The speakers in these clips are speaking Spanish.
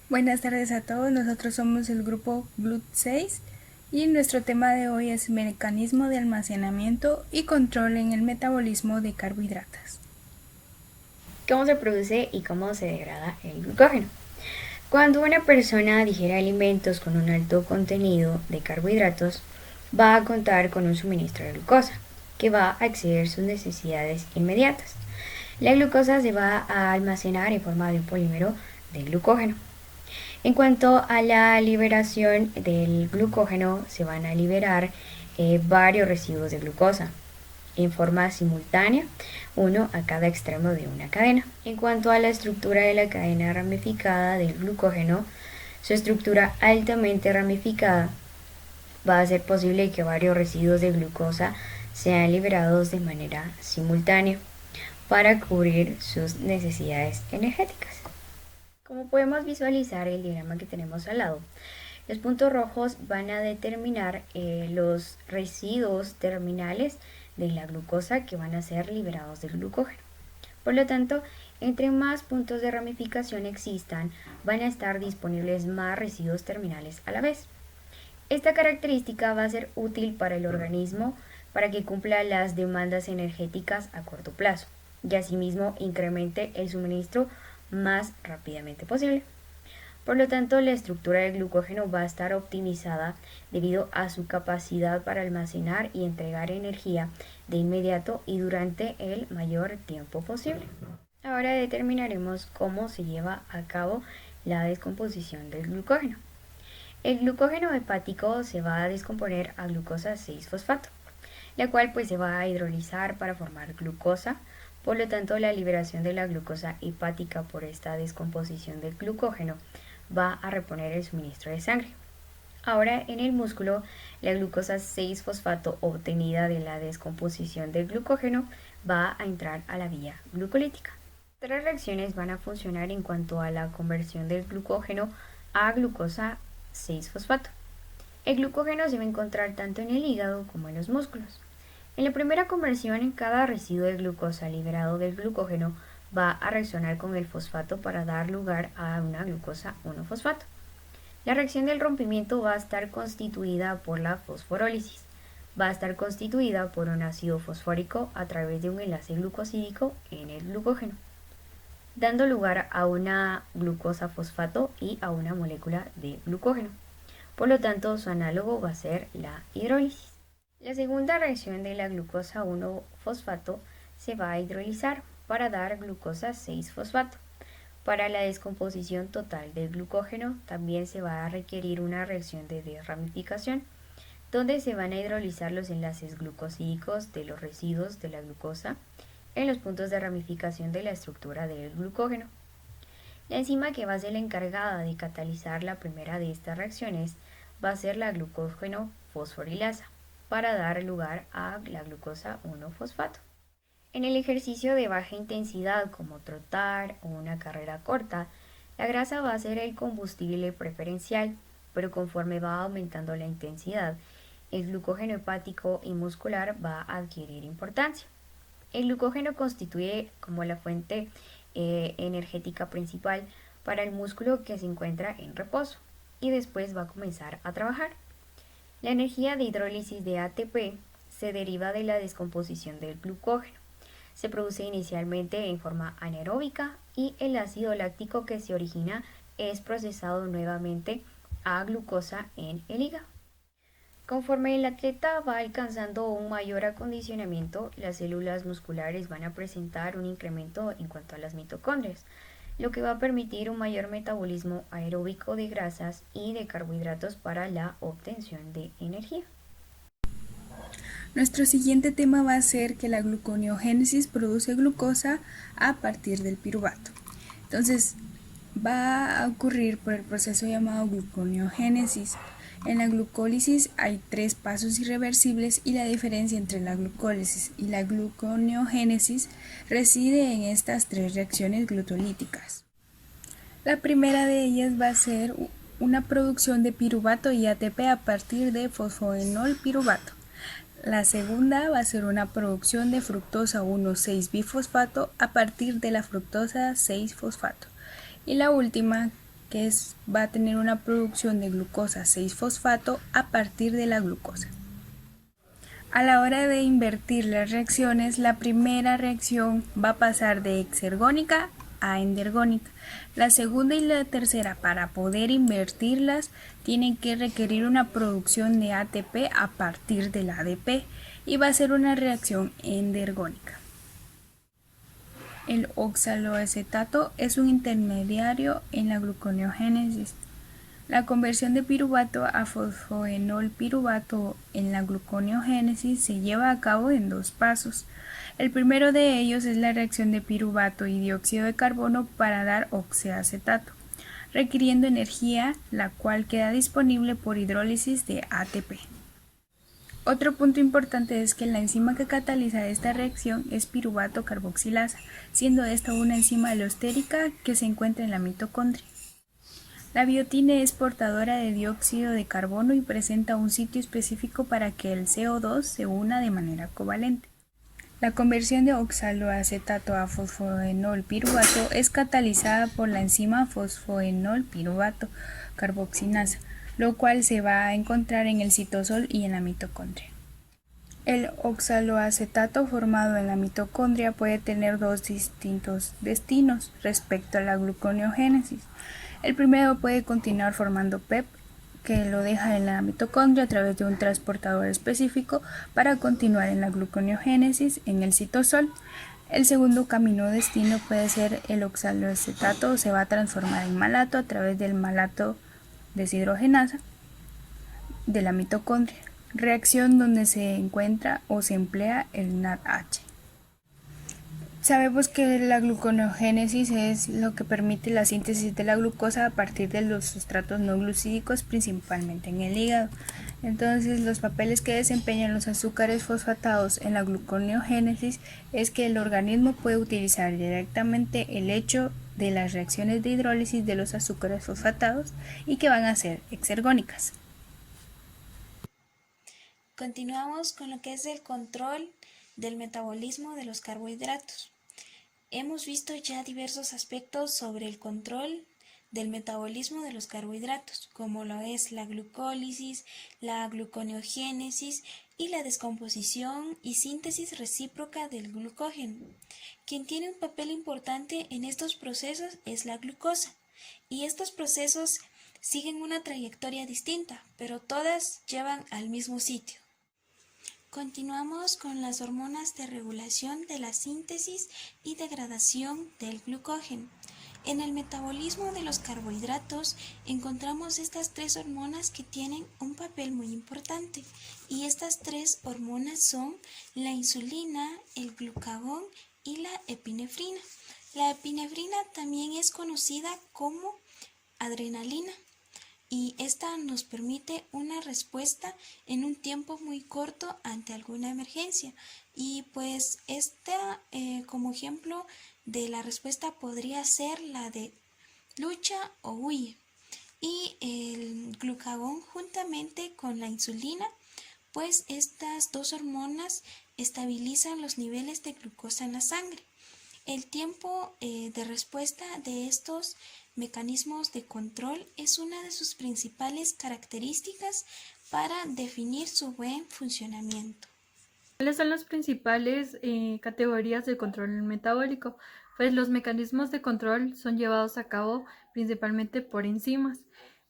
Buenas tardes a todos, nosotros somos el grupo GLUT6 y nuestro tema de hoy es mecanismo de almacenamiento y control en el metabolismo de carbohidratos. ¿Cómo se produce y cómo se degrada el glucógeno? Cuando una persona digiere alimentos con un alto contenido de carbohidratos, va a contar con un suministro de glucosa, que va a exceder sus necesidades inmediatas. La glucosa se va a almacenar en forma de un polímero de glucógeno. En cuanto a la liberación del glucógeno, se van a liberar varios residuos de glucosa en forma simultánea, uno a cada extremo de una cadena. En cuanto a la estructura de la cadena ramificada del glucógeno, su estructura altamente ramificada va a hacer posible que varios residuos de glucosa sean liberados de manera simultánea para cubrir sus necesidades energéticas. Como podemos visualizar el diagrama que tenemos al lado, los puntos rojos van a determinar los residuos terminales de la glucosa que van a ser liberados del glucógeno. Por lo tanto, entre más puntos de ramificación existan, van a estar disponibles más residuos terminales a la vez. Esta característica va a ser útil para el organismo para que cumpla las demandas energéticas a corto plazo y asimismo incremente el suministro más rápidamente posible. Por lo tanto, la estructura del glucógeno va a estar optimizada debido a su capacidad para almacenar y entregar energía de inmediato y durante el mayor tiempo posible. Ahora determinaremos cómo se lleva a cabo la descomposición del glucógeno. El glucógeno hepático se va a descomponer a glucosa 6-fosfato, la cual se va a hidrolizar para formar glucosa. Por lo tanto, la liberación de la glucosa hepática por esta descomposición del glucógeno va a reponer el suministro de sangre. Ahora, en el músculo, la glucosa 6-fosfato obtenida de la descomposición del glucógeno va a entrar a la vía glucolítica. Tres reacciones van a funcionar en cuanto a la conversión del glucógeno a glucosa 6-fosfato. El glucógeno se va a encontrar tanto en el hígado como en los músculos. En la primera conversión, cada residuo de glucosa liberado del glucógeno va a reaccionar con el fosfato para dar lugar a una glucosa 1-fosfato. La reacción del rompimiento va a estar constituida por la fosforólisis. Va a estar constituida por un ácido fosfórico a través de un enlace glucosídico en el glucógeno, dando lugar a una glucosa fosfato y a una molécula de glucógeno. Por lo tanto, su análogo va a ser la hidrólisis. La segunda reacción de la glucosa 1-fosfato se va a hidrolizar para dar glucosa 6-fosfato. Para la descomposición total del glucógeno también se va a requerir una reacción de desramificación, donde se van a hidrolizar los enlaces glucosídicos de los residuos de la glucosa en los puntos de ramificación de la estructura del glucógeno. La enzima que va a ser la encargada de catalizar la primera de estas reacciones va a ser la glucógeno fosforilasa, para dar lugar a la glucosa 1-fosfato. En el ejercicio de baja intensidad como trotar o una carrera corta, la grasa va a ser el combustible preferencial, pero conforme va aumentando la intensidad, el glucógeno hepático y muscular va a adquirir importancia. El glucógeno constituye como la fuente energética principal para el músculo que se encuentra en reposo y después va a comenzar a trabajar. La energía de hidrólisis de ATP se deriva de la descomposición del glucógeno. Se produce inicialmente en forma anaeróbica y el ácido láctico que se origina es procesado nuevamente a glucosa en el hígado. Conforme el atleta va alcanzando un mayor acondicionamiento, las células musculares van a presentar un incremento en cuanto a las mitocondrias, lo que va a permitir un mayor metabolismo aeróbico de grasas y de carbohidratos para la obtención de energía. Nuestro siguiente tema va a ser que la gluconeogénesis produce glucosa a partir del piruvato. Entonces, va a ocurrir por el proceso llamado gluconeogénesis. En la glucólisis hay 3 pasos irreversibles y la diferencia entre la glucólisis y la gluconeogénesis reside en estas 3 reacciones glutolíticas. La primera de ellas va a ser una producción de piruvato y ATP a partir de fosfoenol piruvato. La segunda va a ser una producción de fructosa 1,6-bifosfato a partir de la fructosa 6-fosfato. Y la última, va a tener una producción de glucosa 6-fosfato a partir de la glucosa. A la hora de invertir las reacciones, la primera reacción va a pasar de exergónica a endergónica. La segunda y la tercera, para poder invertirlas, tienen que requerir una producción de ATP a partir del ADP y va a ser una reacción endergónica. El oxaloacetato es un intermediario en la gluconeogénesis. La conversión de piruvato a fosfoenolpiruvato en la gluconeogénesis se lleva a cabo en 2 pasos. El primero de ellos es la reacción de piruvato y dióxido de carbono para dar oxaloacetato, requiriendo energía, la cual queda disponible por hidrólisis de ATP. Otro punto importante es que la enzima que cataliza esta reacción es piruvato carboxilasa, siendo esta una enzima alostérica que se encuentra en la mitocondria. La biotina es portadora de dióxido de carbono y presenta un sitio específico para que el CO2 se una de manera covalente. La conversión de oxaloacetato a fosfoenolpiruvato es catalizada por la enzima fosfoenolpiruvato carboxilasa, lo cual se va a encontrar en el citosol y en la mitocondria. El oxaloacetato formado en la mitocondria puede tener 2 distintos destinos respecto a la gluconeogénesis. El primero puede continuar formando PEP, que lo deja en la mitocondria a través de un transportador específico para continuar en la gluconeogénesis en el citosol. El segundo camino o destino puede ser el oxaloacetato, se va a transformar en malato a través del malato deshidrogenasa de la mitocondria, reacción donde se encuentra o se emplea el NADH. Sabemos que la gluconeogénesis es lo que permite la síntesis de la glucosa a partir de los sustratos no glucídicos, principalmente en el hígado. Entonces, los papeles que desempeñan los azúcares fosfatados en la gluconeogénesis es que el organismo puede utilizar directamente el hecho de las reacciones de hidrólisis de los azúcares fosfatados y que van a ser exergónicas. Continuamos con lo que es el control del metabolismo de los carbohidratos. Hemos visto ya diversos aspectos sobre el control del metabolismo de los carbohidratos, como lo es la glucólisis, la gluconeogénesis y la descomposición y síntesis recíproca del glucógeno. Quien tiene un papel importante en estos procesos es la glucosa, y estos procesos siguen una trayectoria distinta, pero todas llevan al mismo sitio. Continuamos con las hormonas de regulación de la síntesis y degradación del glucógeno. En el metabolismo de los carbohidratos encontramos estas 3 hormonas que tienen un papel muy importante, y estas 3 hormonas son la insulina, el glucagón y la epinefrina. La epinefrina también es conocida como adrenalina, y esta nos permite una respuesta en un tiempo muy corto ante alguna emergencia. Y pues esta como ejemplo de la respuesta podría ser la de lucha o huye. Y el glucagón juntamente con la insulina, pues estas 2 hormonas estabilizan los niveles de glucosa en la sangre. El tiempo de respuesta de estos mecanismos de control es una de sus principales características para definir su buen funcionamiento. ¿Cuáles son las principales categorías de control metabólico? Pues los mecanismos de control son llevados a cabo principalmente por enzimas.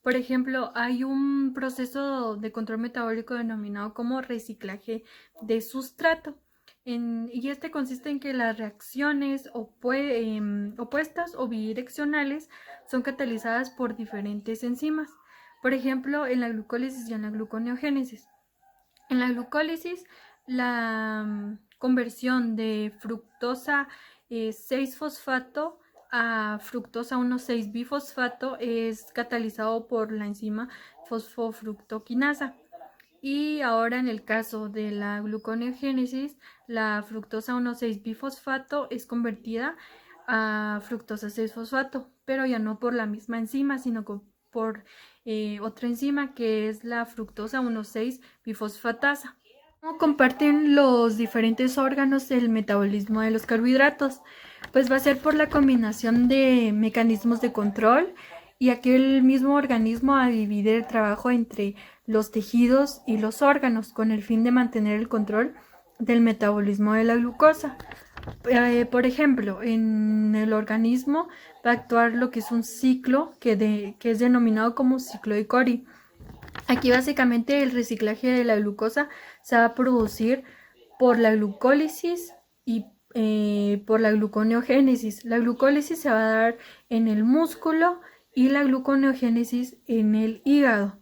Por ejemplo, hay un proceso de control metabólico denominado como reciclaje de sustrato. Y este consiste en que las reacciones opuestas o bidireccionales son catalizadas por diferentes enzimas. Por ejemplo, en la glucólisis y en la gluconeogénesis. En la glucólisis, la conversión de fructosa 6-fosfato a fructosa 1,6-bifosfato es catalizado por la enzima fosfofructoquinasa. Y ahora en el caso de la gluconeogénesis, la fructosa 1,6-bifosfato es convertida a fructosa 6-fosfato, pero ya no por la misma enzima, sino por otra enzima que es la fructosa 1,6-bifosfatasa. ¿Cómo comparten los diferentes órganos el metabolismo de los carbohidratos? Pues va a ser por la combinación de mecanismos de control y aquel mismo organismo a dividir el trabajo entre los tejidos y los órganos con el fin de mantener el control del metabolismo de la glucosa. Por ejemplo, en el organismo va a actuar lo que es un ciclo que es denominado como ciclo de Cori. Aquí básicamente el reciclaje de la glucosa se va a producir por la glucólisis y por la gluconeogénesis. La glucólisis se va a dar en el músculo y la gluconeogénesis en el hígado.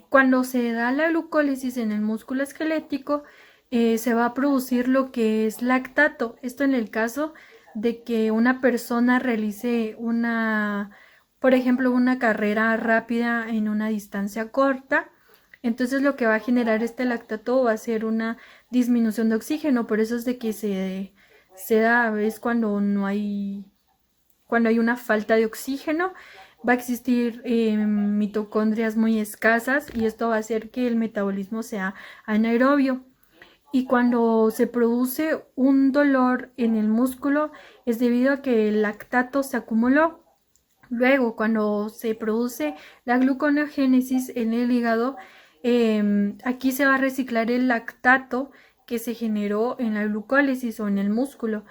Cuando se da la glucólisis en el músculo esquelético, se va a producir lo que es lactato. Esto en el caso de que una persona realice por ejemplo, una carrera rápida en una distancia corta. Entonces lo que va a generar este lactato va a ser una disminución de oxígeno. Por eso es de que se da a veces cuando hay una falta de oxígeno. Va a existir mitocondrias muy escasas y esto va a hacer que el metabolismo sea anaerobio. Y cuando se produce un dolor en el músculo es debido a que el lactato se acumuló. Luego, cuando se produce la gluconeogénesis en el hígado, aquí se va a reciclar el lactato que se generó en la glucólisis o en el músculo.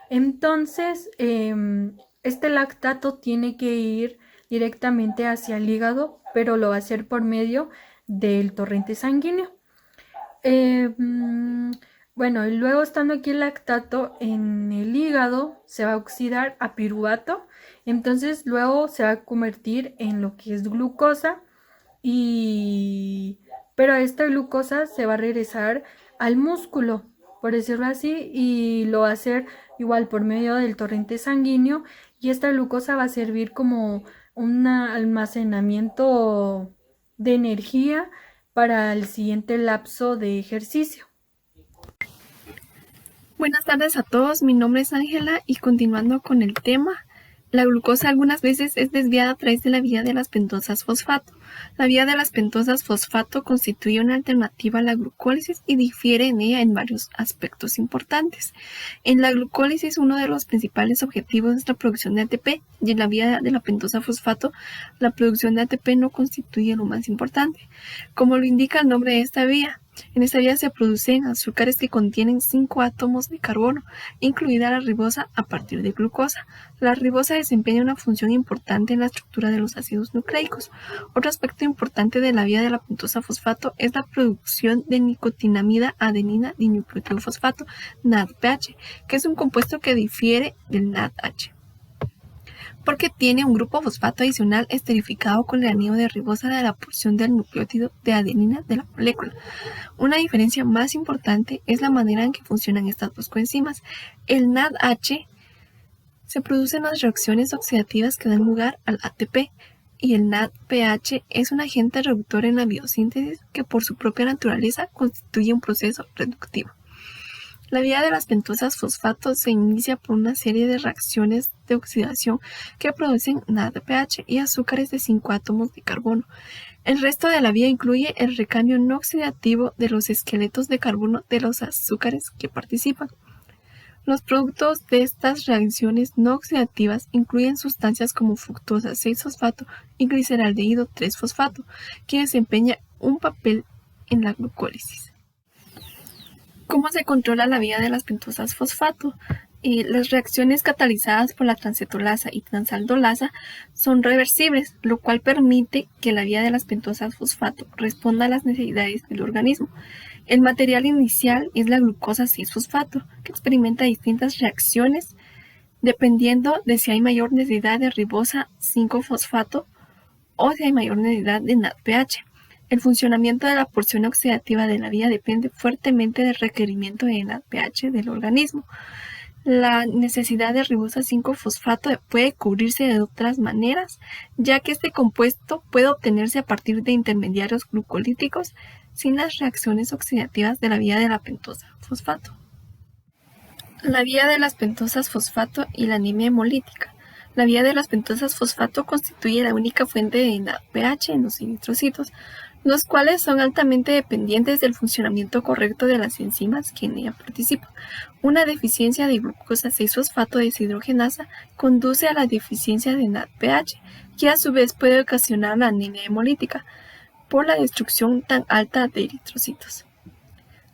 Entonces, este lactato tiene que ir directamente hacia el hígado, pero lo va a hacer por medio del torrente sanguíneo. Bueno, y luego estando aquí el lactato en el hígado se va a oxidar a piruvato, entonces luego se va a convertir en lo que es glucosa, pero esta glucosa se va a regresar al músculo, por decirlo así, y lo va a hacer igual por medio del torrente sanguíneo, y esta glucosa va a servir como un almacenamiento de energía para el siguiente lapso de ejercicio. Buenas tardes a todos, mi nombre es Ángela y continuando con el tema, la glucosa algunas veces es desviada a través de la vía de las pentosas fosfato. La vía de las pentosas fosfato constituye una alternativa a la glucólisis y difiere en ella en varios aspectos importantes. En la glucólisis uno de los principales objetivos es la producción de ATP y en la vía de la pentosa fosfato la producción de ATP no constituye lo más importante. Como lo indica el nombre de esta vía, en esta vía se producen azúcares que contienen 5 átomos de carbono, incluida la ribosa a partir de glucosa. La ribosa desempeña una función importante en la estructura de los ácidos nucleicos. Otro aspecto importante de la vía de la pentosa fosfato es la producción de nicotinamida adenina dinucleotido-fosfato, NADPH, que es un compuesto que difiere del NADH, porque tiene un grupo fosfato adicional esterificado con el anillo de ribosa de la porción del nucleótido de adenina de la molécula. Una diferencia más importante es la manera en que funcionan estas dos coenzimas. El NADH se produce en las reacciones oxidativas que dan lugar al ATP y el NADPH es un agente reductor en la biosíntesis que por su propia naturaleza constituye un proceso reductivo. La vía de las pentosas fosfatos se inicia por una serie de reacciones de oxidación que producen NADPH y azúcares de 5 átomos de carbono. El resto de la vía incluye el recambio no oxidativo de los esqueletos de carbono de los azúcares que participan. Los productos de estas reacciones no oxidativas incluyen sustancias como fructosa 6-fosfato y gliceraldehído 3-fosfato, que desempeña un papel en la glucólisis. ¿Cómo se controla la vía de las pentosas fosfato? Las reacciones catalizadas por la transcetolasa y transaldolasa son reversibles, lo cual permite que la vía de las pentosas fosfato responda a las necesidades del organismo. El material inicial es la glucosa 6-fosfato, que experimenta distintas reacciones dependiendo de si hay mayor necesidad de ribosa 5-fosfato o si hay mayor necesidad de NADPH. El funcionamiento de la porción oxidativa de la vía depende fuertemente del requerimiento de NADPH del organismo. La necesidad de ribosa 5-fosfato puede cubrirse de otras maneras, ya que este compuesto puede obtenerse a partir de intermediarios glucolíticos sin las reacciones oxidativas de la vía de la pentosa fosfato. La vía de las pentosas fosfato y la anemia hemolítica. La vía de las pentosas fosfato constituye la única fuente de NADPH en los eritrocitos. los cuales son altamente dependientes del funcionamiento correcto de las enzimas que en ella participan. Una deficiencia de glucosa 6-fosfato deshidrogenasa conduce a la deficiencia de NADPH, que a su vez puede ocasionar la anemia hemolítica por la destrucción tan alta de eritrocitos.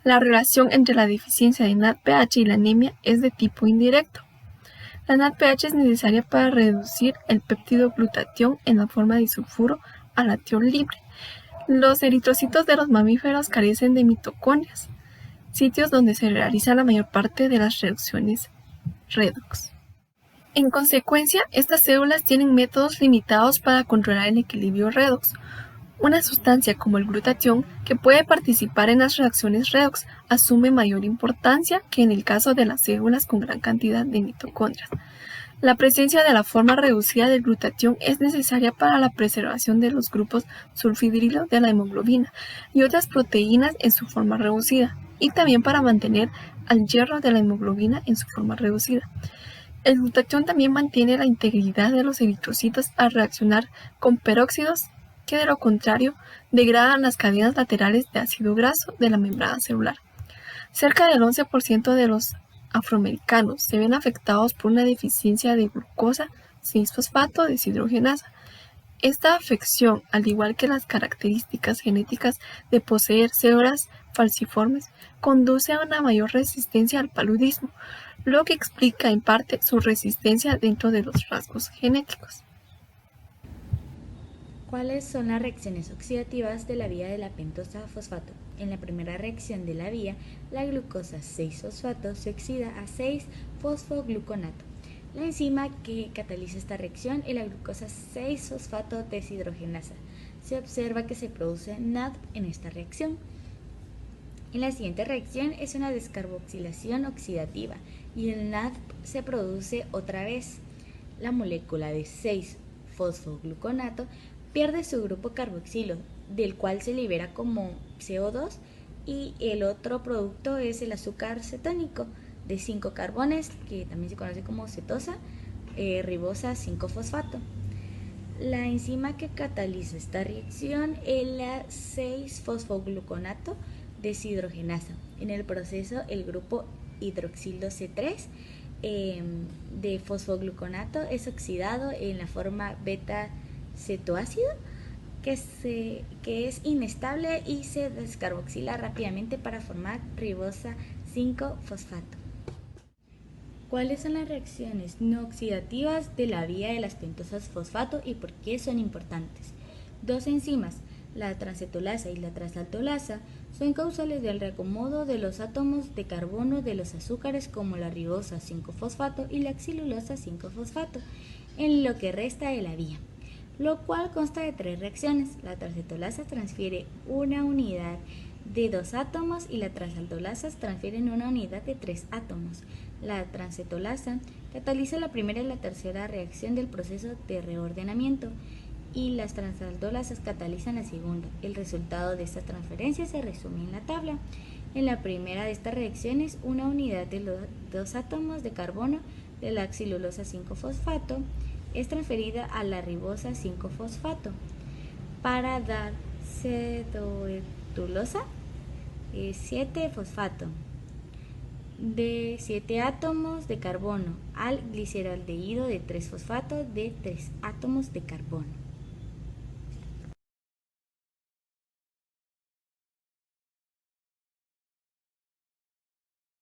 La relación entre la deficiencia de NADPH y la anemia es de tipo indirecto. La NADPH es necesaria para reducir el péptido glutatión en la forma de disulfuro a latiol libre. Los eritrocitos de los mamíferos carecen de mitocondrias, sitios donde se realiza la mayor parte de las reacciones redox. En consecuencia, estas células tienen métodos limitados para controlar el equilibrio redox. Una sustancia como el glutatión, que puede participar en las reacciones redox, asume mayor importancia que en el caso de las células con gran cantidad de mitocondrias. La presencia de la forma reducida del glutatión es necesaria para la preservación de los grupos sulfidrilo de la hemoglobina y otras proteínas en su forma reducida, y también para mantener al hierro de la hemoglobina en su forma reducida. El glutatión también mantiene la integridad de los eritrocitos al reaccionar con peróxidos, que de lo contrario degradan las cadenas laterales de ácido graso de la membrana celular. Cerca del 11% de los afroamericanos se ven afectados por una deficiencia de glucosa 6-fosfato deshidrogenasa. Esta afección, al igual que las características genéticas de poseer células falciformes, conduce a una mayor resistencia al paludismo, lo que explica en parte su resistencia dentro de los rasgos genéticos. ¿Cuáles son las reacciones oxidativas de la vía de la pentosa fosfato? En la primera reacción de la vía, la glucosa 6-fosfato se oxida a 6-fosfogluconato. La enzima que cataliza esta reacción es la glucosa 6-fosfato deshidrogenasa. Se observa que se produce NADP en esta reacción. En la siguiente reacción es una descarboxilación oxidativa y el NADP se produce otra vez. La molécula de 6-fosfogluconato pierde su grupo carboxilo, del cual se libera como CO2, y el otro producto es el azúcar cetónico de 5 carbones, que también se conoce como cetosa, ribosa 5-fosfato. La enzima que cataliza esta reacción es la 6-fosfogluconato deshidrogenasa. En el proceso, el grupo hidroxilo C3 de fosfogluconato es oxidado en la forma beta-cetoácido, que es inestable y se descarboxila rápidamente para formar ribosa 5-fosfato. ¿Cuáles son las reacciones no oxidativas de la vía de las pentosas fosfato y por qué son importantes? Dos enzimas, la transcetolasa y la transaltolasa, son causales del reacomodo de los átomos de carbono de los azúcares como la ribosa 5-fosfato y la xilulosa 5-fosfato en lo que resta de la vía, lo cual consta de 3 reacciones. La transcetolasa transfiere una unidad de 2 átomos y la transaltolasa transfiere una unidad de 3 átomos. La transcetolasa cataliza la primera y la tercera reacción del proceso de reordenamiento y las transaltolasas catalizan la segunda. El resultado de esta transferencia se resume en la tabla. En la primera de estas reacciones, una unidad de los 2 átomos de carbono de la xilulosa 5-fosfato es transferida a la ribosa 5-fosfato para dar cetoetulosa 7-fosfato de 7 átomos de carbono al gliceraldehído de 3-fosfato de 3 átomos de carbono.